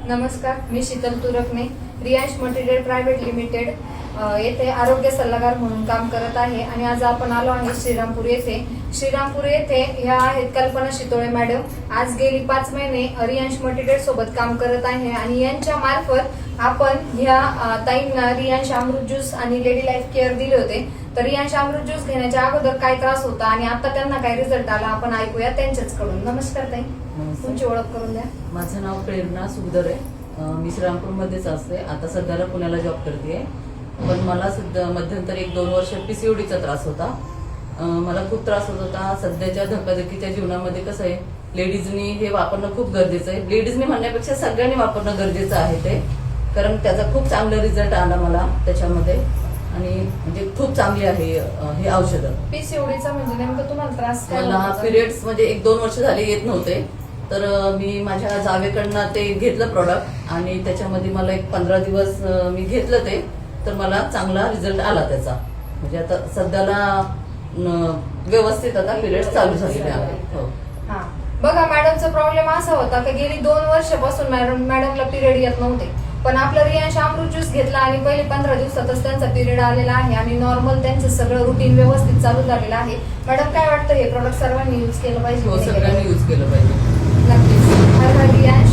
नमस्कार, मी Sheetal Turkane Riyansh material private limited येथे आरोग्य सल्लागार म्हणून काम करत आहे आणि आज आपण आलो आहे श्रीरामपूर येथे. श्रीरामपूर येथे ह्या आहेत कल्पना शितोळे मॅडम. आज गेली 5 महिने रियांश मटेरियल सोबत काम करत आहे आणि यांच्या मार्फत आपण ह्या ताईंना रियांश अमृत ज्यूस आणि लेडी लाईफ केअर दिले होते. तर रियांश अमृत ज्यूस घेण्याच्या अगोदर काय त्रास होता आणि आता त्यांना काय रिझल्ट आला आपण ऐकूया त्यांच्याच कडून. नमस्कार ताई, तुमची ओळख करून द्या. माझं नाव प्रेरणा सुखदर आहे. मी श्रीरामपूरमध्येच असते. आता सध्याला पुण्याला जॉब करते. पण मला सध्या मध्यंतरी 1-2 वर्ष पीसीओडीचा त्रास होता. मला खूप त्रास होत होता. सध्याच्या धकाधकीच्या जीवनामध्ये कसं आहे, लेडीजनी हे वापरणं खूप गरजेचं आहे. लेडीजनी म्हणण्यापेक्षा सगळ्यांनी वापरणं गरजेचं आहे ते, कारण त्याचा खूप चांगला रिझल्ट आला मला त्याच्यामध्ये आणि म्हणजे खूप चांगली आहे हे औषधं. पीसीओडीचा म्हणजे नेमकं तुम्हाला त्रास काय मला होता? पिरियड्स म्हणजे 1-2 वर्ष झाले येत नव्हते. तर मी माझ्या जावेकडनं ते घेतलं प्रोडक्ट आणि त्याच्यामध्ये मला एक 15 दिवस मी घेतलं ते, तर मला चांगला रिझल्ट आला त्याचा. म्हणजे आता सध्याला व्यवस्थित आता पिरियड्स चालू झालेले आहेत. हो. हा, बघा मॅडमचा प्रॉब्लेम असा होता की गेली 2 वर्षापासून मॅडमला पिरियड येत नव्हते. पण आपलं रियांश अमृत ज्यूस घेतला आणि पहिले 15 दिवसातच त्यांचा पिरियड आलेला आहे आणि नॉर्मल त्यांचं सगळं रुटीन व्यवस्थित चालू झालेलं आहे. मॅडम काय वाटतं हे प्रोडक्ट सर्वांनी युज केलं पाहिजे? हो, सगळ्यांनी यूज केलं पाहिजे. नक्कीच. हर हर रियांश.